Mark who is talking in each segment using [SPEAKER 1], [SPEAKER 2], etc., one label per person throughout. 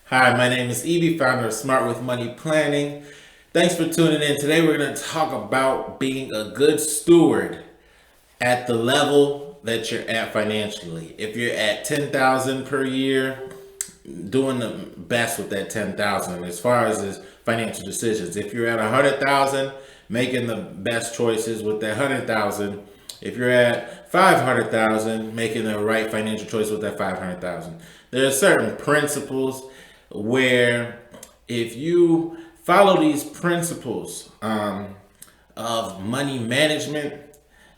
[SPEAKER 1] Hi, my name is Evie, founder of Smart with Money Planning. Thanks for tuning in. Today we're going to talk about being a good steward at the level that you're at financially. If you're at 10,000 per year, doing the best with that 10,000 as far as his financial decisions. If you're at 100,000, making the best choices with that 100,000. If you're at 500,000, making the right financial choice with that 500,000. There are certain principles where if you follow these principles of money management,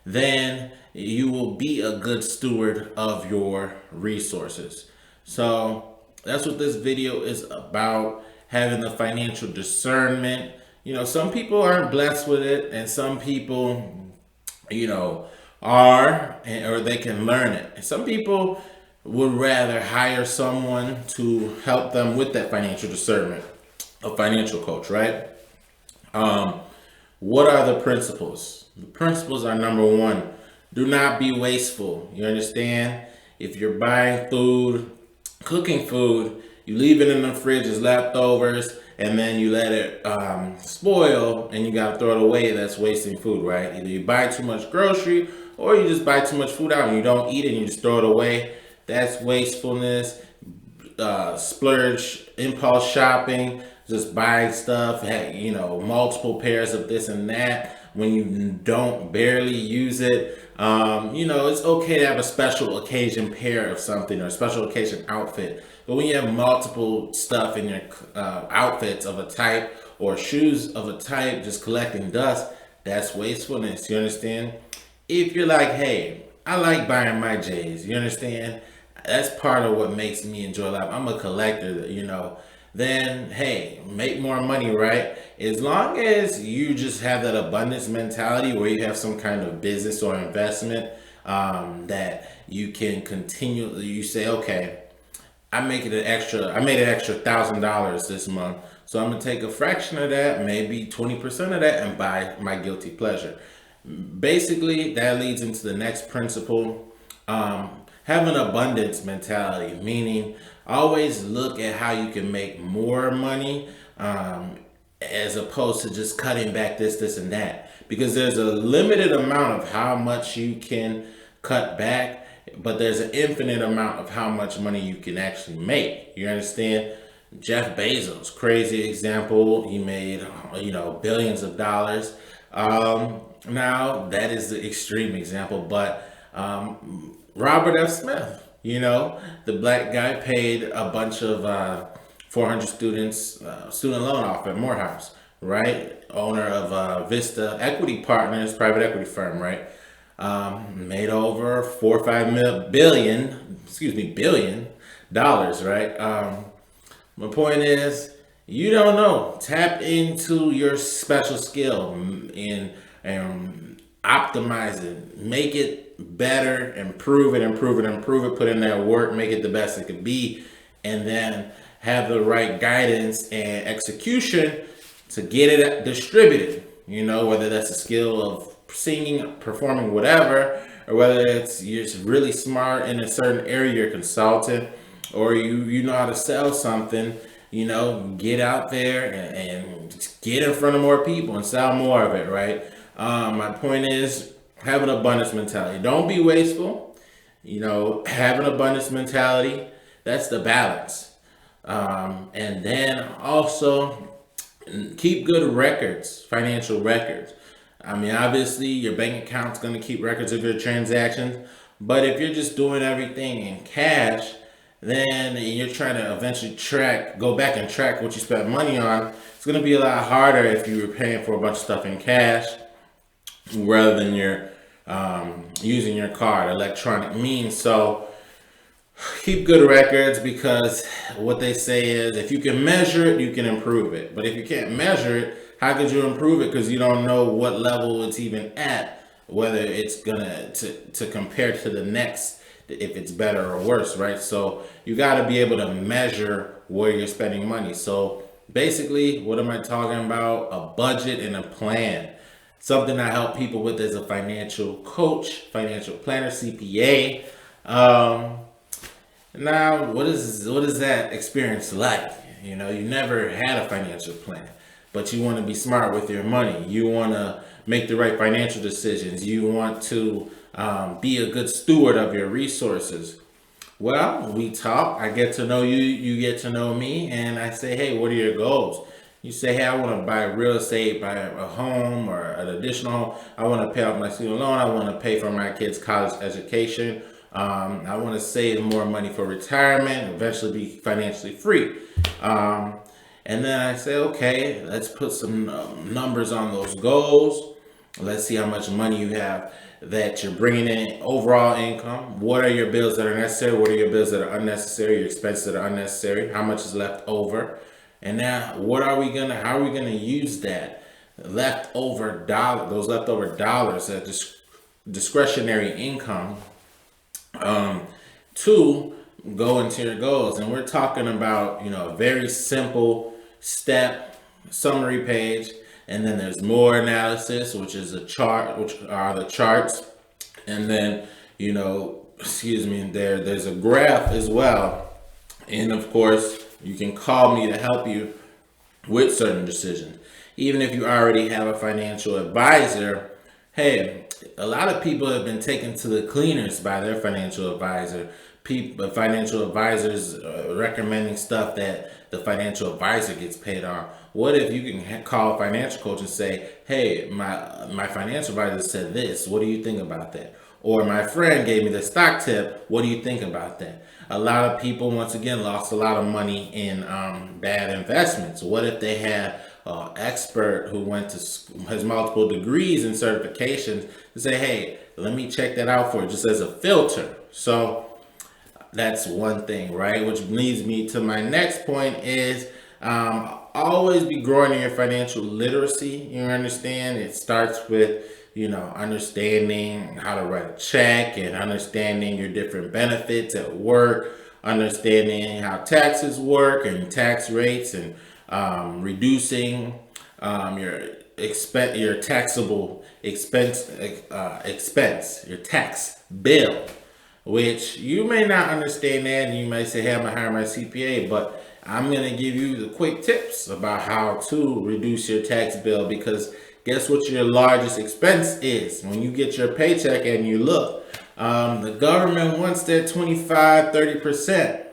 [SPEAKER 1] then you will be a good steward of your resources. So that's what this video is about, having the financial discernment. Some people aren't blessed with it, and some people, or they can learn it. And some people would rather hire someone to help them with that financial discernment, a financial coach, right? What are the principles? The principles are: number one, do not be wasteful. You understand? If you're buying food, cooking food, you leave it in the fridge as leftovers, and then you let it spoil, and you gotta throw it away. That's wasting food, right? Either you buy too much grocery, or you just buy too much food out and you don't eat it and you just throw it away. That's wastefulness. Splurge, impulse shopping, just buying stuff, multiple pairs of this and that when you don't barely use it. It's okay to have a special occasion pair of something or a special occasion outfit. But when you have multiple stuff in your outfits of a type or shoes of a type, just collecting dust, that's wastefulness. You understand? If you're like, hey, I like buying my J's, you understand? That's part of what makes me enjoy life. I'm a collector, then hey, make more money, right? As long as you just have that abundance mentality where you have some kind of business or investment that you can continue. You say, okay, I made an extra $1,000 this month, so I'm gonna take a fraction of that, maybe 20% of that, and buy my guilty pleasure. Basically, that leads into the next principle. Have an abundance mentality, meaning always look at how you can make more money, as opposed to just cutting back this, and that. Because there's a limited amount of how much you can cut back, but there's an infinite amount of how much money you can actually make. You understand? Jeff Bezos, crazy example. He made, billions of dollars. Now, that is the extreme example, but Robert F. Smith, the black guy paid a bunch of 400 students student loan off at Morehouse, right? Owner of Vista Equity Partners, private equity firm, right? Made over 4 or 5 billion dollars, right? My point is, you don't know. Tap into your special skill and optimize it, make it better, improve it, put in that work, make it the best it could be, and then have the right guidance and execution to get it distributed. Whether that's a skill of singing, performing, whatever, or whether it's you're just really smart in a certain area, you're a consultant, or you know how to sell something. Get out there and get in front of more people and sell more of it, right? My point is, have an abundance mentality. Don't be wasteful. Have an abundance mentality. That's the balance. And then also keep good records, financial records. Obviously, your bank account's going to keep records of your transactions. But if you're just doing everything in cash, then you're trying to eventually go back and track what you spent money on. It's going to be a lot harder if you were paying for a bunch of stuff in cash rather than you're using your card, electronic means. So keep good records, because what they say is, if you can measure it, you can improve it. But if you can't measure it, how could you improve it? Because you don't know what level it's even at, whether it's gonna to compare to the next, if it's better or worse, right? So you got to be able to measure where you're spending money. So basically, what am I talking about? A budget and a plan. Something I help people with as a financial coach, financial planner, CPA. Now, what is that experience like? You know, you never had a financial plan, but you want to be smart with your money. You want to make the right financial decisions. You want to be a good steward of your resources. Well, we talk. I get to know you. You get to know me, and I say, "Hey, what are your goals?" You say, "Hey, I want to buy real estate, buy a home or an additional home. I want to pay off my student loan. I want to pay for my kids' college education. I want to save more money for retirement. Eventually, be financially free." And then I say, "Okay, let's put some numbers on those goals. Let's see how much money you have that you're bringing in overall income. What are your bills that are necessary? What are your bills that are unnecessary? Your expenses that are unnecessary? How much is left over? And now, how are we gonna use that those leftover dollars, that discretionary income, to go into your goals?" And we're talking about, a very simple step summary page, and then there's more analysis, which is a chart, which are the charts, and then, there's a graph as well. And of course, you can call me to help you with certain decisions. Even if you already have a financial advisor, hey, a lot of people have been taken to the cleaners by their financial advisor. Financial advisors recommending stuff that the financial advisor gets paid on. What if you can call a financial coach and say, "Hey, my financial advisor said this. What do you think about that?" Or, "My friend gave me the stock tip. What do you think about that?" A lot of people, once again, lost a lot of money in bad investments. What if they had an expert who has multiple degrees and certifications to say, "Hey, let me check that out for you," just as a filter? So that's one thing, right? Which leads me to my next point is always be growing in your financial literacy. You understand? It starts with, understanding how to write a check and understanding your different benefits at work, understanding how taxes work and tax rates, and reducing your taxable expense, your tax bill, which you may not understand that, and you may say, "Hey, I'm gonna hire my CPA," but I'm gonna give you the quick tips about how to reduce your tax bill, because guess what your largest expense is? When you get your paycheck and you look, the government wants that 25, 30%,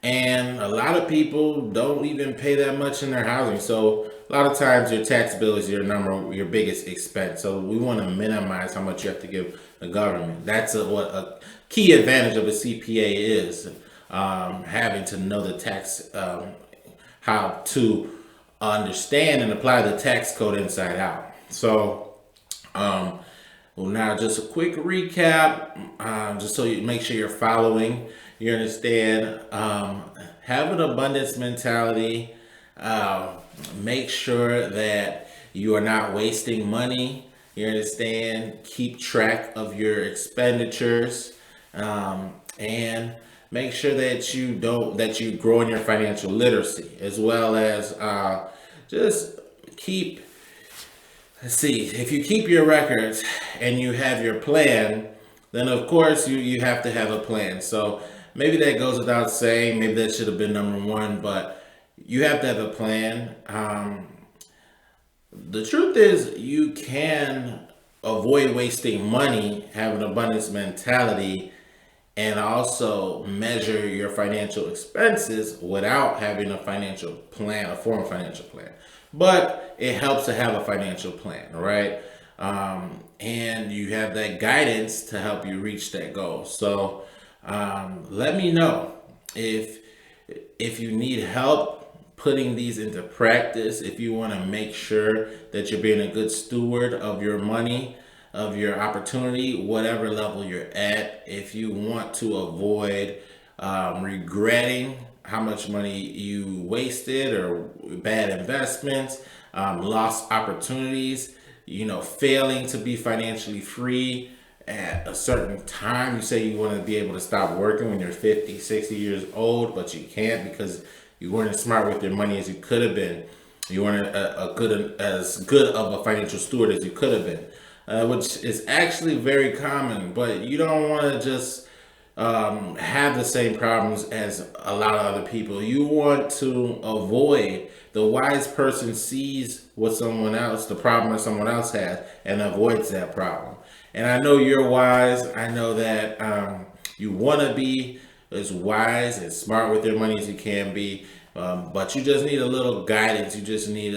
[SPEAKER 1] and a lot of people don't even pay that much in their housing. So a lot of times your tax bill is your biggest expense. So we want to minimize how much you have to give the government. That's what a key advantage of a CPA is, having to know the tax, how to understand and apply the tax code inside out. So, now just a quick recap, just so you make sure you're following. You understand? Have an abundance mentality. Make sure that you are not wasting money. You understand? Keep track of your expenditures, and make sure that you grow in your financial literacy, as well as just keep. Let's see. If you keep your records and you have your plan, then of course you have to have a plan. So maybe that goes without saying. Maybe that should have been number one, but you have to have a plan. The truth is, you can avoid wasting money, have an abundance mentality, and also measure your financial expenses without having a financial plan, a formal financial plan. But it helps to have a financial plan, right? And you have that guidance to help you reach that goal. So let me know if you need help putting these into practice, if you want to make sure that you're being a good steward of your money, of your opportunity, whatever level you're at. If you want to avoid regretting how much money you wasted, or bad investments, lost opportunities, failing to be financially free at a certain time. You say you want to be able to stop working when you're 50, 60 years old, but you can't because you weren't as smart with your money as you could have been. You weren't as good of a financial steward as you could have been, which is actually very common. But you don't want to just have the same problems as a lot of other people. You want to avoid, the wise person sees what someone else, the problem that someone else has, and avoids that problem. And I know you're wise. I know that you want to be as wise and smart with your money as you can be. But you just need a little guidance. You just need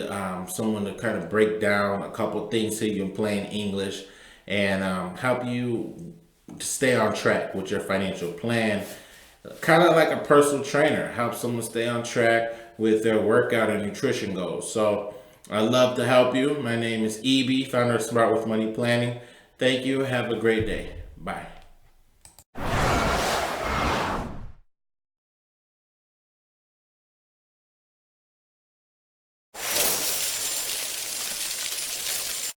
[SPEAKER 1] someone to kind of break down a couple things to you in plain English and help you to stay on track with your financial plan. Kind of like a personal trainer, help someone stay on track with their workout and nutrition goals. So I'd love to help you. My name is EB, founder of Smart with Money Planning. Thank you. Have a great day. Bye.